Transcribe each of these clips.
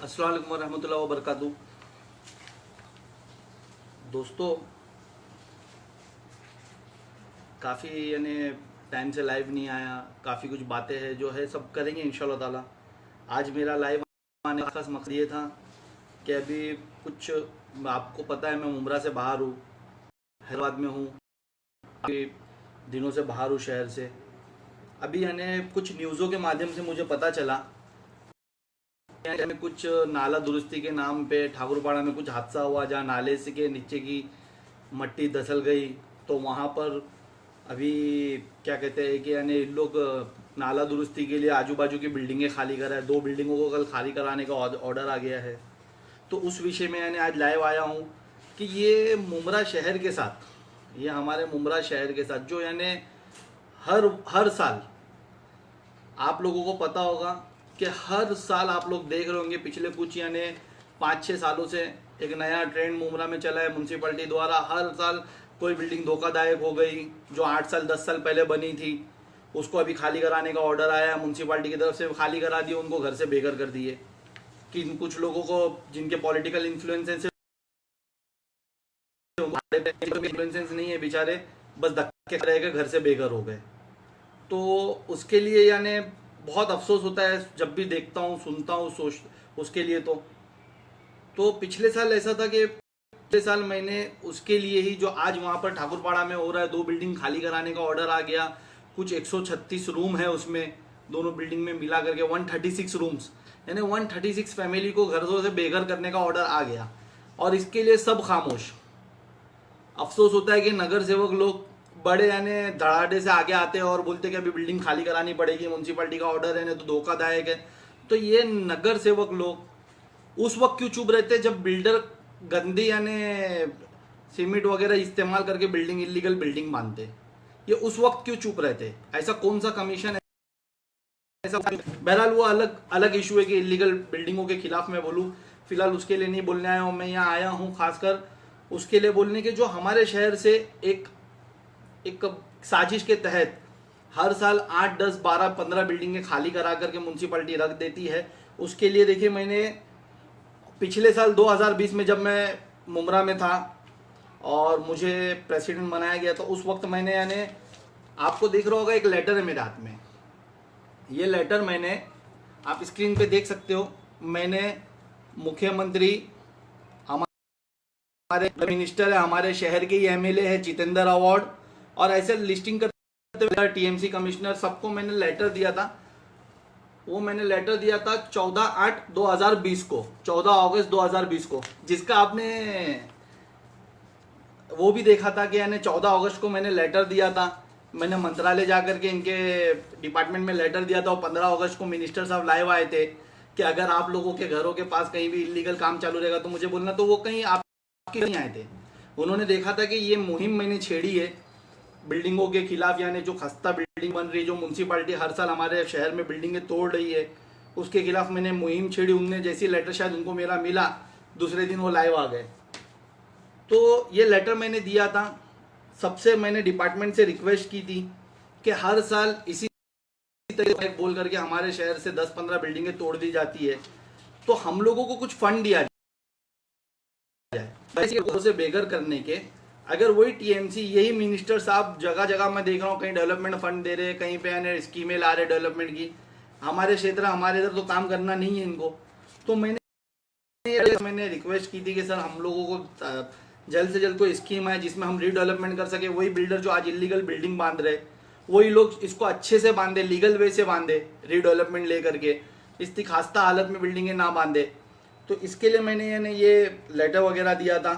अस्सलाम वालेकुम रहमतुल्लाहि व बरकातहू। दोस्तों, काफ़ी यानी टाइम से लाइव नहीं आया, काफ़ी कुछ बातें हैं जो है सब करेंगे इंशाल्लाह ताला। आज मेरा लाइव आने का खास मकसद ये था कि अभी कुछ आपको पता है मैं उम्रा से बाहर हूँ, हैदराबाद में हूँ, काफ़ी दिनों से बाहर हूँ शहर से। अभी यानी कुछ न्यूज़ों के माध्यम से मुझे पता चला में कुछ नाला दुरुस्ती के नाम पे ठाकुरपाड़ा में कुछ हादसा हुआ, जहाँ नाले से के नीचे की मट्टी धसल गई। तो वहाँ पर अभी क्या कहते हैं कि यानी इन लोग नाला दुरुस्ती के लिए आजू बाजू की बिल्डिंगें खाली कर रहे हैं। 2 बिल्डिंगों को कल खाली कराने का ऑर्डर आ गया है। तो उस विषय में यानी आज लाइव आया हूँ कि ये मुमरा शहर के साथ, ये हमारे मुमरा शहर के साथ जो यानी हर साल आप लोगों को पता होगा कि हर साल आप लोग देख रहे होंगे पिछले कुछ यानी 5-6 सालों से एक नया ट्रेंड मुमरा में चला है। म्यूनसिपैलिटी द्वारा हर साल कोई बिल्डिंग धोखादायक हो गई जो 8 साल 10 साल पहले बनी थी, उसको अभी खाली कराने का ऑर्डर आया म्यूनसिपैलिटी की तरफ से, खाली करा दिए, उनको घर से बेघर कर दिए। कि कुछ लोगों को जिनके पॉलिटिकल इन्फ्लुएंसेस नहीं है बेचारे, बस धक्के रह गए, घर से बेघर हो गए। तो उसके लिए यानी बहुत अफसोस होता है जब भी देखता हूँ, सुनता हूँ, उसके लिए। तो पिछले साल ऐसा था कि पिछले साल मैंने उसके लिए ही जो आज वहाँ पर ठाकुरपाड़ा में हो रहा है, 2 बिल्डिंग खाली कराने का ऑर्डर आ गया। कुछ 136 रूम है उसमें, दोनों बिल्डिंग में मिला करके 136 रूम्स, यानी 136 फैमिली को घरों से बेघर करने का ऑर्डर आ गया। और इसके लिए सब खामोश। अफसोस होता है कि नगर सेवक लोग बड़े यानी धड़ाधड़ से आगे आते हैं और बोलते हैं कि अभी बिल्डिंग खाली करानी पड़ेगी, म्यूनसिपैलिटी का ऑर्डर है, नहीं तो धोखादायक है। तो ये नगर सेवक लोग उस वक्त क्यों चुप रहते हैं जब बिल्डर गंदी यानी सीमेंट वगैरह इस्तेमाल करके बिल्डिंग इलीगल बिल्डिंग बांधते? ये उस वक्त क्यों चुप रहते? ऐसा कौन सा कमीशन है? ऐसा बहरहाल वो अलग अलग इशू है कि इलीगल बिल्डिंगों के खिलाफ मैं बोलूँ, फिलहाल उसके लिए नहीं बोलने आया हूँ। मैं यहाँ आया हूँ खासकर उसके लिए बोलने के जो हमारे शहर से एक साजिश के तहत हर साल 8, 10, 12, 15 बिल्डिंगें खाली करा करके म्यूनसिपैलिटी रख देती है। उसके लिए देखिए, मैंने पिछले साल 2020 में जब मैं मुमरा में था और मुझे प्रेसिडेंट बनाया गया, तो उस वक्त मैंने यानी आपको दिख रहा होगा, एक लेटर है मेरे हाथ में। ये लेटर मैंने, आप स्क्रीन पे देख सकते हो, मैंने मुख्यमंत्री, हमारे मिनिस्टर है, हमारे शहर के एमएलए है जितेंद्र अवार्ड, और ऐसे लिस्टिंग करते हुए टीएमसी कमिश्नर, सबको मैंने लेटर दिया था। वो मैंने लेटर दिया था 14/8/2020 को, 14 अगस्त 2020 को, जिसका आपने वो भी देखा था कि यानी 14 अगस्त को मैंने लेटर दिया था। मैंने मंत्रालय जाकर के इनके डिपार्टमेंट में लेटर दिया था और 15 अगस्त को मिनिस्टर साहब लाइव आए थे कि अगर आप लोगों के घरों के पास कहीं भी इलीगल काम चालू रहेगा तो मुझे बोलना। तो वो कहीं आपके नहीं आए थे, उन्होंने देखा था कि ये मुहिम मैंने छेड़ी है बिल्डिंगों के खिलाफ, यानी जो खस्ता बिल्डिंग बन रही है, जो म्यूनसिपैलिटी हर साल हमारे शहर में बिल्डिंगें तोड़ रही है, उसके खिलाफ मैंने मुहिम छेड़ी। उनने जैसी लेटर शायद उनको मेरा मिला, दूसरे दिन वो लाइव आ गए। तो ये लेटर मैंने दिया था, सबसे मैंने डिपार्टमेंट से रिक्वेस्ट की थी कि हर साल इसी तरह बोल करके हमारे शहर से 10-15 बिल्डिंगें तोड़ दी जाती है, तो हम लोगों को कुछ फंड दिया जाए से बेघर करने के। अगर वही टीएमसी, यही मिनिस्टर साहब जगह जगह मैं देख रहा हूँ कहीं डेवलपमेंट फंड दे रहे, कहीं पे स्कीमें ला रहे डेवलपमेंट की, हमारे क्षेत्र हमारे इधर तो काम करना नहीं है इनको। तो मैंने रिक्वेस्ट की थी कि सर हम लोगों को जल्द से जल्द कोई स्कीम है जिसमें हम रीडेवलपमेंट कर सके। वही बिल्डर जो आज इलीगल बिल्डिंग बांध रहे, वही लोग इसको अच्छे से बांधे, लीगल वे से बांधे, रीडेवलपमेंट लेकर के, इस खास्ता हालत में बिल्डिंगें ना बांधे। तो इसके लिए मैंने यानी ये लेटर वगैरह दिया था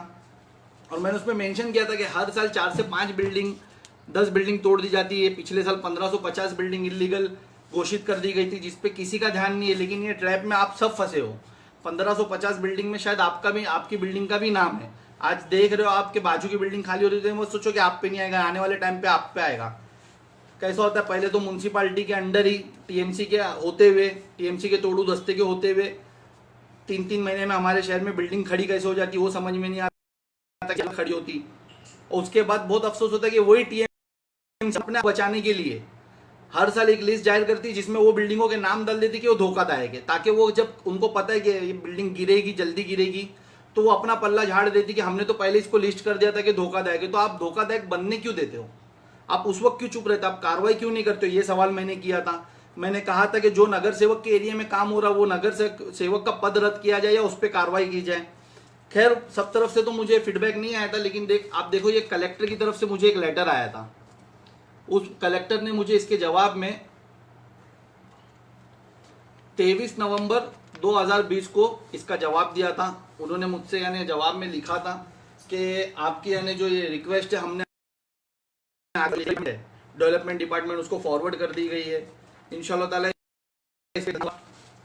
और मैंने उसमें मेंशन किया था कि हर साल 4 से 5 बिल्डिंग, 10 बिल्डिंग तोड़ दी जाती है। पिछले साल 1550 बिल्डिंग इलीगल घोषित कर दी गई थी, जिसपे किसी का ध्यान नहीं है, लेकिन ये ट्रैप में आप सब फंसे हो। 1550 बिल्डिंग में शायद आपका भी, आपकी बिल्डिंग का भी नाम है। आज देख रहे हो आपके बाजू की बिल्डिंग खाली हो रही है, वो सोचो कि आप पे नहीं आएगा, आने वाले टाइम पे आप पे आएगा। कैसा होता है, पहले तो म्यूनसिपालिटी के अंडर ही टीएमसी के होते हुए, टीएमसी के तोड़ू दस्ते के होते हुए 3-3 महीने में हमारे शहर में बिल्डिंग खड़ी कैसे हो जाती, वो समझ में नहीं आता क्या खड़ी होती। और उसके बाद बहुत अफसोस होता है कि वही टीएमसी अपने बचाने के लिए हर साल एक लिस्ट जाहिर करती है जिसमें वो बिल्डिंगों के नाम डाल देती कि वो धोखादायक है, ताकि वो जब उनको पता है कि ये बिल्डिंग गिरेगी, जल्दी गिरेगी, तो वो अपना पल्ला झाड़ देती कि हमने तो पहले इसको लिस्ट कर दिया था कि धोखादायक है। तो आप धोखादायक बनने क्यों देते हो? आप उस वक्त क्यों चुप रहते? आप कार्रवाई क्यों नहीं करते हो? ये सवाल मैंने किया था। मैंने कहा था कि जो नगर सेवक के एरिया में काम हो रहा है वो नगर सेवक का पद रद्द किया जाए या उस पर कार्रवाई की जाए। खैर सब तरफ से तो मुझे फीडबैक नहीं आया था, लेकिन आप देखो ये कलेक्टर की तरफ से मुझे एक लेटर आया था। उस कलेक्टर ने मुझे इसके जवाब में 23 नवंबर 2020 को इसका जवाब दिया था। उन्होंने मुझसे यानी जवाब में लिखा था कि आपकी यानी जो ये रिक्वेस्ट है हमने डेवलपमेंट डिपार्टमेंट उसको फॉरवर्ड कर दी गई है इंशाल्लाह ताला।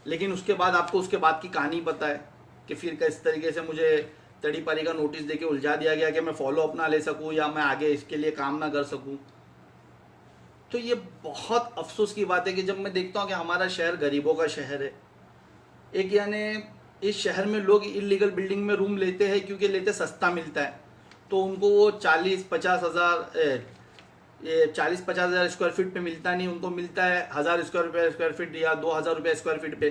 लेकिन उसके बाद आपको उसके बाद की कहानी पता है कि फिर किस तरीके से मुझे तड़ी पारी का नोटिस देके उलझा दिया गया कि मैं फॉलो अप ना ले सकूं या मैं आगे इसके लिए काम ना कर सकूं। तो ये बहुत अफसोस की बात है कि जब मैं देखता हूँ कि हमारा शहर गरीबों का शहर है। एक यानी इस शहर में लोग इलीगल बिल्डिंग में रूम लेते हैं क्योंकि लेते सस्ता मिलता है, तो उनको वो 40-50 हज़ार स्क्वायर फीट पे मिलता नहीं, उनको मिलता है 1000 स्क्वायर फीट या 2000 रुपये स्क्वायर फीट पे।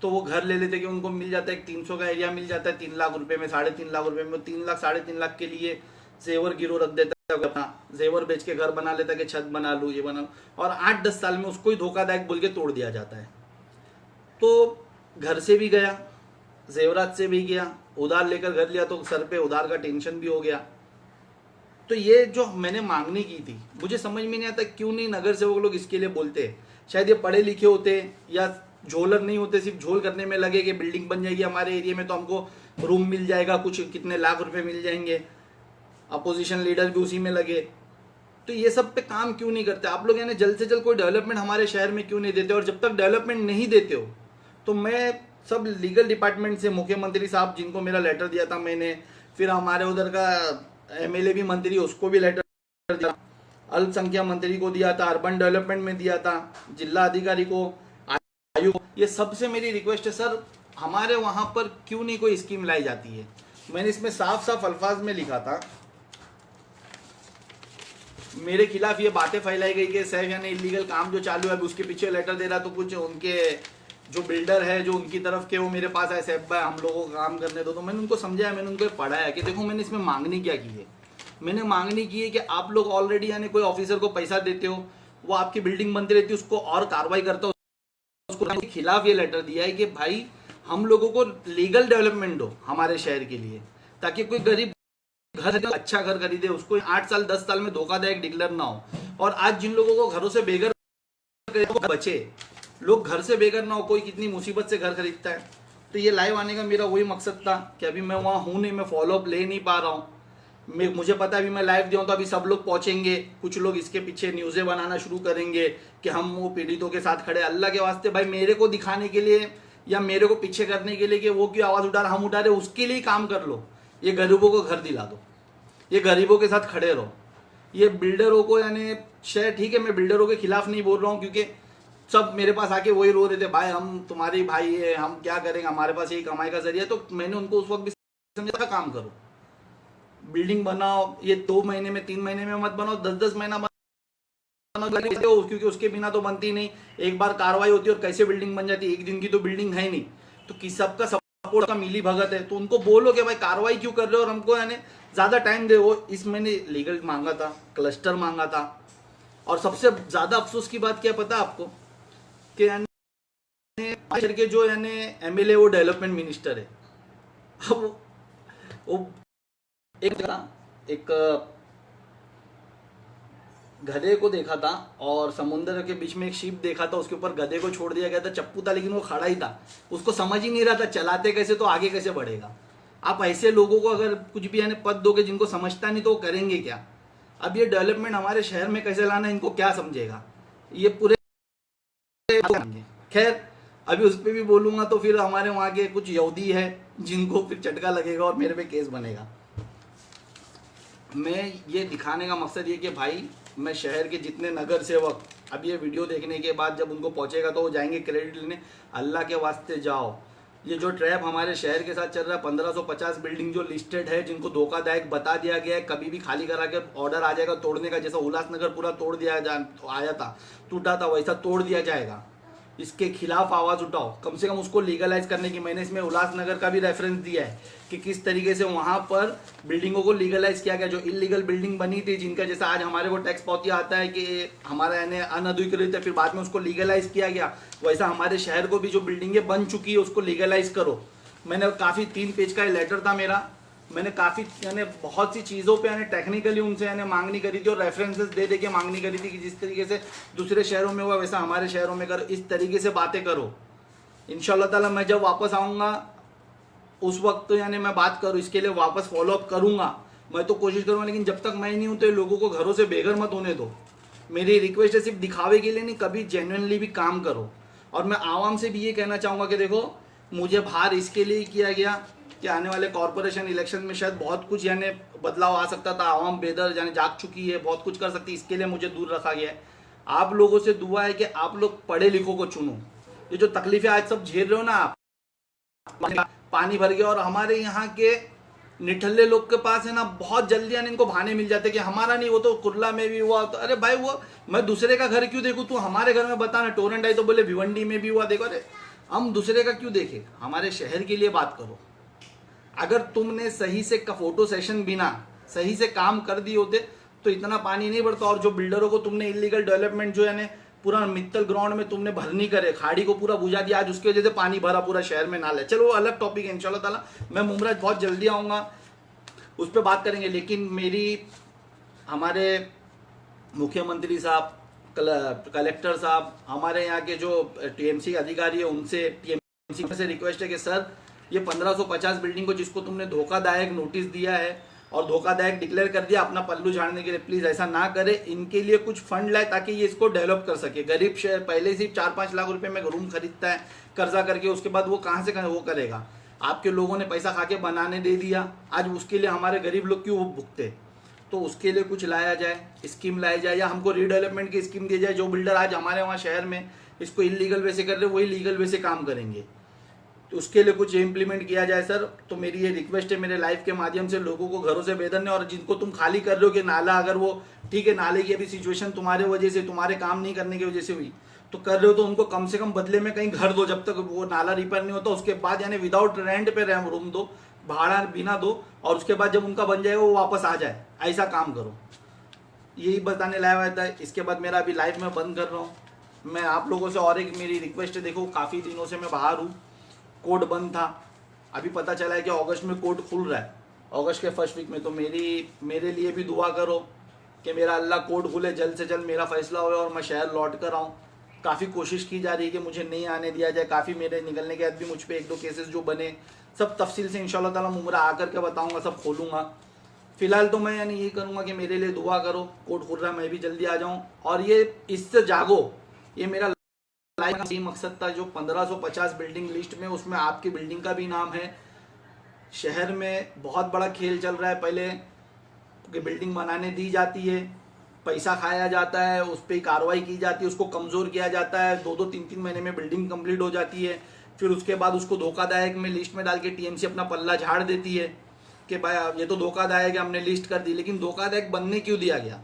तो वो घर ले लेते कि उनको मिल जाता है, 300 का एरिया मिल जाता है 3 लाख रुपए में, 3.5 लाख रुपए में। 3 लाख 3.5 लाख के लिए जेवर गिरो रख देता है, अपना जेवर बेच के घर बना लेता है कि छत बना लूँ, ये बना लूँ, और 8-10 साल में उसको ही धोखादायक बोल के तोड़ दिया जाता है। तो घर से भी गया, जेवरात से भी गया, उधार लेकर घर लिया तो सर पे उधार का टेंशन भी हो गया। तो ये जो मैंने मांगनी की थी, मुझे समझ में नहीं आता क्यों नहीं नगर सेवक लोग इसके लिए बोलते हैं। शायद ये पढ़े लिखे होते या झोलर नहीं होते, सिर्फ झोल करने में लगे कि बिल्डिंग बन जाएगी हमारे एरिया में तो हमको रूम मिल जाएगा, कुछ कितने लाख रुपए मिल जाएंगे, अपोजिशन लीडर भी उसी में लगे। तो ये सब पे काम क्यों नहीं करते आप लोग? यानी जल्द से जल्द कोई डेवलपमेंट हमारे शहर में क्यों नहीं देते? और जब तक डेवलपमेंट नहीं देते हो तो मैं सब लीगल डिपार्टमेंट से, मुख्यमंत्री साहब जिनको मेरा लेटर दिया था मैंने, फिर हमारे उधर का एमएलए भी मंत्री उसको भी लेटर दिया, अल्पसंख्यक मंत्री को दिया था, अर्बन डेवलपमेंट में दिया था, जिला अधिकारी को, आयुक्त, ये सबसे मेरी रिक्वेस्ट है सर हमारे वहां पर क्यों नहीं कोई स्कीम लाई जाती है। मैंने इसमें साफ साफ अल्फाज में लिखा था, मेरे खिलाफ ये बातें फैलाई गई कि सैफ यानी इलीगल काम जो चालू है उसके पीछे लेटर दे रहा, तो कुछ उनके जो बिल्डर है जो उनकी तरफ के वो मेरे पास आए, सैफ भाई हम लोगों को काम करने दो। तो मैंने उनको समझाया, मैंने उनको पढ़ाया कि देखो मैंने इसमें मांगनी क्या की है। मैंने मांगनी की है कि आप लोग ऑलरेडी यानी कोई ऑफिसर को पैसा देते हो, वो आपकी बिल्डिंग बनती रहती है, उसको और कार्रवाई करता हो, उसको खिलाफ ये लेटर दिया है कि भाई हम लोगों को लीगल डेवलपमेंट दो हमारे शहर के लिए, ताकि कोई गरीब घर अच्छा घर खरीदे, उसको 8 साल 10 साल में धोखादायक डिक्लेयर ना हो। और आज जिन लोगों को घरों से बेघर बचे, लोग घर से बेघर ना हो, कोई कितनी मुसीबत से घर खरीदता है। तो ये लाइव आने का मेरा वही मकसद था कि अभी मैं वहाँ हूँ नहीं, मैं फॉलोअप ले नहीं पा रहा हूँ। मुझे पता है अभी मैं लाइव दिया तो अभी सब लोग पहुंचेंगे, कुछ लोग इसके पीछे न्यूज़ें बनाना शुरू करेंगे कि हम वो पीड़ितों के साथ खड़े। अल्लाह के वास्ते भाई मेरे को दिखाने के लिए या मेरे को पीछे करने के लिए कि वो क्यों आवाज़ उठा रहे हम उठा रहे, उसके लिए काम कर लो। ये गरीबों को घर दिला दो, ये गरीबों के साथ खड़े रहो। ये बिल्डरों को यानी शायद ठीक है, मैं बिल्डरों के खिलाफ नहीं बोल रहा हूँ, क्योंकि सब मेरे पास आके वही रो रहे थे, भाई हम तुम्हारे भाई है, हम क्या करेंगे, हमारे पास यही कमाई का जरिया। तो मैंने उनको उस वक्त भी समझा काम करो, बिल्डिंग बनाओ, ये 2 महीने में 3 महीने में मत बनाओ, 10-10 महीना बनाओ, क्योंकि उसके बिना तो बनती नहीं। एक बार कार्रवाई होती है और कैसे बिल्डिंग बन जाती है, एक दिन की तो बिल्डिंग है नहीं। तो किस सबका सपोर्ट का मिली भगत है, तो उनको बोलो कि भाई कार्रवाई क्यों कर रहे हो और हमको यानी ज्यादा टाइम दे। वो इस मैंने लीगल मांगा था, क्लस्टर मांगा था, और सबसे ज्यादा अफसोस की बात क्या पता आपको कि यानी के जो यानी एमएलए वो डेवलपमेंट मिनिस्टर है। अब वो एक गधे को देखा था और समुद्र के बीच में एक शिप देखा था, उसके ऊपर गधे को छोड़ दिया गया था, चप्पू था लेकिन वो खड़ा ही था, उसको समझ ही नहीं रहा था चलाते कैसे तो आगे कैसे बढ़ेगा। आप ऐसे लोगों को अगर कुछ भी यानी पद दोगे जिनको समझता नहीं तो वो करेंगे क्या? अब ये डेवलपमेंट हमारे शहर में कैसे लाना है इनको क्या समझेगा ये पूरे। खैर अभी उस पर भी बोलूंगा तो फिर हमारे वहाँ के कुछ यहूदी है जिनको फिर चटका लगेगा और मेरे पे केस बनेगा। मैं ये दिखाने का मकसद ये कि भाई मैं शहर के जितने नगर सेवक अब ये वीडियो देखने के बाद जब उनको पहुंचेगा तो वो जाएंगे क्रेडिट लेने, अल्लाह के वास्ते जाओ, ये जो ट्रैप हमारे शहर के साथ चल रहा है, 1550 बिल्डिंग जो लिस्टेड है, जिनको धोखादायक बता दिया गया है, कभी भी खाली करा के ऑर्डर आ जाएगा तोड़ने का, जैसा उल्लासनगर पूरा तोड़ दिया आया था, टूटा था, वैसा तोड़ दिया जाएगा। इसके खिलाफ आवाज उठाओ, कम से कम उसको लीगलाइज करने की। मैंने इसमें उल्लासनगर का भी रेफरेंस दिया है कि किस तरीके से वहां पर बिल्डिंगों को लीगलाइज किया गया। जो इलीगल बिल्डिंग बनी थी, जिनका जैसा आज हमारे को टैक्स पावती आता है कि हमारा यानी अनधिकृत है, फिर बाद में उसको लीगलाइज किया गया, वैसा हमारे शहर को भी जो बिल्डिंगें बन चुकी है उसको लीगलाइज करो। मैंने काफी 3 पेज का लेटर था मेरा, मैंने काफ़ी यानी बहुत सी चीज़ों पे यानी टेक्निकली उनसे यानी मांगनी करी थी और रेफरेंसेस दे के मांगनी करी थी कि जिस तरीके से दूसरे शहरों में हुआ वैसा हमारे शहरों में करो, इस तरीके से बातें करो। इंशाल्लाह ताला मैं जब वापस आऊँगा उस वक्त तो यानी मैं बात करूँ, इसके लिए वापस फॉलोअप करूँगा, मैं तो कोशिश करूँगा। लेकिन जब तक मैं नहीं हूँ तो ये लोगों को घरों से बेघर मत होने दो। मेरी रिक्वेस्ट है, सिर्फ दिखावे के लिए नहीं, कभी जेन्युइनली भी काम करो। और मैं आवाम से भी ये कहना चाहूँगा कि देखो, मुझे बाहर इसके लिए किया गया कि आने वाले कॉर्पोरेशन इलेक्शन में शायद बहुत कुछ यानी बदलाव आ सकता था, आवाम बेदर यानी जाग चुकी है, बहुत कुछ कर सकती है, इसके लिए मुझे दूर रखा गया है। आप लोगों से दुआ है कि आप लोग पढ़े लिखों को चुनो। ये जो तकलीफें आज सब झेल रहे हो ना आप, पानी भर गया, और हमारे यहाँ के निठल्ले लोग के पास है ना बहुत जल्दी यानी इनको बहाने मिल जाते कि हमारा नहीं, वो तो कुर्ला में भी हुआ। तो अरे भाई, वो मैं दूसरे का घर क्यों देखूं, तू हमारे घर में बता ना। टोरेंट आई तो बोले भिवंडी में भी हुआ, देखो। अरे हम दूसरे का क्यों देखें, हमारे शहर के लिए बात करो। अगर तुमने सही से फोटो सेशन बिना सही से काम कर दिए होते तो इतना पानी नहीं बढ़ता। और जो बिल्डरों को तुमने इलीगल डेवलपमेंट जो यानी पूरा मित्तल ग्राउंड में तुमने भरनी करे, खाड़ी को पूरा बुझा दिया, आज उसकी वजह से पानी भरा पूरा शहर में नाले। चलो वो अलग टॉपिक है, इंशाल्लाह ताला मैं मुमराज बहुत जल्दी आऊँगा, उस पर बात करेंगे। लेकिन मेरी हमारे मुख्यमंत्री साहब, कलेक्टर साहब, हमारे यहाँ के जो टीएमसी अधिकारी है, उनसे टीएमसी से रिक्वेस्ट है कि सर, ये 1550 बिल्डिंग को जिसको तुमने धोखादायक नोटिस दिया है और धोखादायक डिक्लेयर कर दिया अपना पल्लू झाड़ने के लिए, प्लीज ऐसा ना करे। इनके लिए कुछ फंड लाए ताकि ये इसको डेवलप कर सके। गरीब शहर पहले से 4-5 लाख रुपए में रूम खरीदता है कर्जा करके, उसके बाद वो कहाँ से वो करेगा। आपके लोगों ने पैसा खा के बनाने दे दिया, आज उसके लिए हमारे गरीब लोग क्यों भुगते। तो उसके लिए कुछ लाया जाए, स्कीम लाई जाए, या हमको रीडेवलपमेंट की स्कीम दी जाए। जो बिल्डर आज हमारे वहाँ शहर में इसको इलीगल वे से कर रहे, वही लीगल वे से काम करेंगे, तो उसके लिए कुछ इम्प्लीमेंट किया जाए सर। तो मेरी ये रिक्वेस्ट है मेरे लाइव के माध्यम से लोगों को घरों से बेदर ने, और जिनको तुम खाली कर रहे हो कि नाला, अगर वो ठीक है, नाले की अभी सिचुएशन तुम्हारे वजह से, तुम्हारे काम नहीं करने की वजह से हुई, तो कर रहे हो तो उनको कम से कम बदले में कहीं घर दो, जब तक वो नाला रिपेयर नहीं होता। उसके बाद यानी विदाउट रेंट पे रूम दो, भाड़ा बिना दो, और उसके बाद जब उनका बन जाएगा वो वापस आ जाए, ऐसा काम करो। यही बताने लाया हुआ था। इसके बाद मेरा अभी लाइव में बंद कर रहा हूँ। मैं आप लोगों से और एक मेरी रिक्वेस्ट है, देखो काफ़ी दिनों से मैं बाहर हूँ, कोर्ट बंद था, अभी पता चला है कि अगस्त में कोर्ट खुल रहा है, अगस्त के फर्स्ट वीक में। तो मेरे लिए भी दुआ करो कि मेरा अल्लाह कोर्ट खुले, जल्द से जल्द मेरा फैसला हो और मैं शहर लौट कर आऊँ। काफ़ी कोशिश की जा रही है कि मुझे नहीं आने दिया जाए। काफ़ी मेरे निकलने के बाद भी मुझ पर 1-2 केसेस जो बने, सब तफसील से इंशाल्लाह ताला मुमरा आकर के बताऊँगा, सब खोलूँगा। फिलहाल तो मैं यानी यही करूँगा कि मेरे लिए दुआ करो, कोर्ट खुल रहा है, मैं भी जल्दी आ जाऊँ। और ये इससे जागो, ये मेरा यही मकसद था। जो 1550 बिल्डिंग लिस्ट में, उसमें आपकी बिल्डिंग का भी नाम है। शहर में बहुत बड़ा खेल चल रहा है, पहले कि बिल्डिंग बनाने दी जाती है, पैसा खाया जाता है, उस पर कार्रवाई की जाती है, उसको कमज़ोर किया जाता है, 2-2, 3-3 महीने में बिल्डिंग कंप्लीट हो जाती है। फिर उसके बाद उसको धोखादायक में लिस्ट में डाल के टीएमसी अपना पल्ला झाड़ देती है कि भाई ये तो धोखादायक है, हमने लिस्ट कर दी। लेकिन धोखादायक बनने क्यों दिया गया?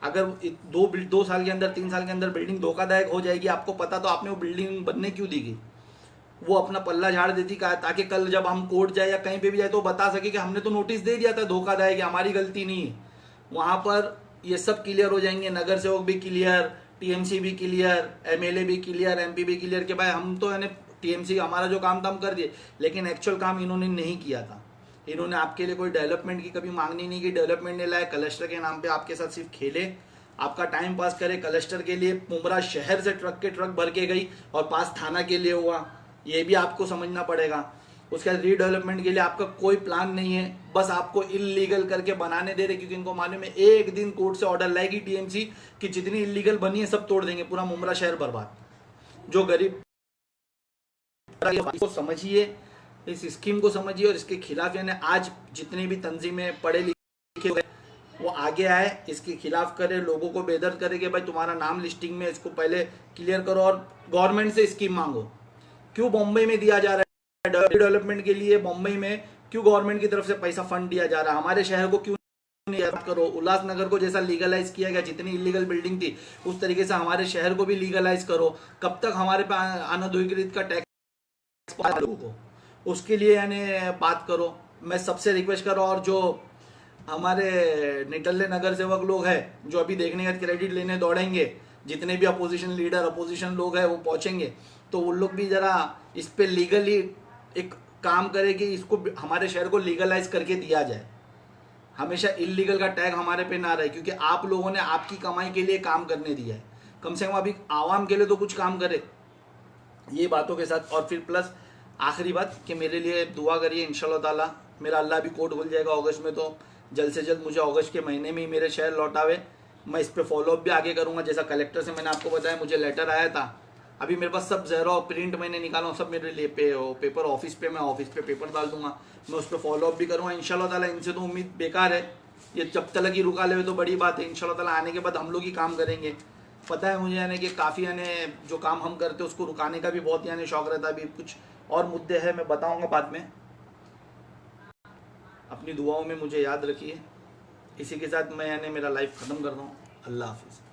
अगर 2 साल के अंदर, 3 साल के अंदर बिल्डिंग धोखादायक हो जाएगी, आपको पता, तो आपने वो बिल्डिंग बनने क्यों दी गई? वो अपना पल्ला झाड़ देती ताकि कल जब हम कोर्ट जाए या कहीं पे भी जाए तो बता सके कि हमने तो नोटिस दे दिया था, धोखादायक, हमारी गलती नहीं है। वहाँ पर ये सब क्लियर हो जाएंगे, नगर सेवक भी क्लियर, टीएमसी भी क्लियर, एमएलए भी क्लियर, एमपी भी क्लियर कि भाई हम तो यानी टीएमसी हमारा जो काम था हम कर दिए, लेकिन एक्चुअल काम इन्होंने नहीं किया था। इन्होंने आपके लिए कोई डेवलपमेंट की कभी मांगनी नहीं की, डेवलपमेंट नहीं लाए, कलेक्टर के नाम पे आपके साथ सिर्फ खेले, आपका टाइम पास करे। कलेक्टर के लिए मुमरा शहर से ट्रक के ट्रक भर के गई और पास थाना के लिए हुआ, ये भी आपको समझना पड़ेगा। उसके बाद रीडेवलपमेंट के लिए आपका कोई प्लान नहीं है, बस आपको इलीगल करके बनाने दे रहे, क्योंकि इनको मालूम है एक दिन कोर्ट से ऑर्डर लाएगी टीएमसी कि जितनी इलीगल बनी है सब तोड़ देंगे, पूरा मुमरा शहर बर्बाद। जो गरीब को समझिए, इस स्कीम को समझिए, और इसके खिलाफ यानी आज जितनी भी तंजीमें पढ़े लिखे हुए वो आगे आए, इसके खिलाफ करे, लोगों को बेदर्द करे कि भाई तुम्हारा नाम लिस्टिंग में, इसको पहले क्लियर करो और गवर्नमेंट से स्कीम मांगो। क्यों बॉम्बे में दिया जा रहा डेवलपमेंट के लिए मुंबई में क्यों गवर्नमेंट की तरफ से पैसा फंड दिया जा रहा है, हमारे शहर को क्यों नहीं याद करो। उल्लासनगर को जैसा लीगलाइज किया गया, जितनी इलीगल बिल्डिंग थी उस तरीके से हमारे शहर को भी लीगलाइज करो। कब तक हमारे पे अनधिकृत का टैक्स लोगों को, उसके लिए यानी बात करो। मैं सबसे रिक्वेस्ट कर रहा हूँ, और जो हमारे निटल्ले नगर सेवक लोग हैं जो अभी देखने का क्रेडिट लेने दौड़ेंगे, जितने भी अपोजिशन लीडर अपोजिशन लोग हैं वो पहुंचेंगे, तो उन लोग भी जरा इस पे लीगली एक काम करे कि इसको हमारे शहर को लीगलाइज करके दिया जाए। हमेशा इलीगल का टैग हमारे पे ना रहे, क्योंकि आप लोगों ने आपकी कमाई के लिए काम करने दिया है। कम से कम अभी आवाम के लिए तो कुछ काम करे, ये बातों के साथ। और फिर प्लस आखिरी बात कि मेरे लिए दुआ करिए, इंशाल्लाह ताला मेरा अल्लाह भी कोर्ट खुल जाएगा अगस्त में, तो जल्द से जल्द मुझे अगस्त के महीने में ही मेरे शहर लौटावे। मैं इस पर फॉलोअप भी आगे करूँगा। जैसा कलेक्टर से मैंने आपको बताया, मुझे लेटर आया था, अभी मेरे पास सब ज़ेरो प्रिंट मैंने निकाला हूँ, सब मेरे लिए पेपर ऑफिस पे, मैं ऑफिस पे पेपर डाल दूंगा, मैं उस पर फॉलोअप भी करूँगा इंशाल्लाह ताला। इनसे तो उम्मीद बेकार है, ये जब तक ही रुका ले तो बड़ी बात है। इंशाल्लाह ताला आने के बाद हम लोग ही काम करेंगे। पता है मुझे यानी कि काफ़ी यानी जो काम हम करते हैं उसको रुकाने का भी बहुत यानी शौक रहता है। अभी कुछ और मुद्दे हैं, मैं बताऊँगा बाद में। अपनी दुआओं में मुझे याद रखिए। इसी के साथ मैं यानी मेरा लाइफ ख़त्म कर रहा हूँ। अल्लाह हाफिज़।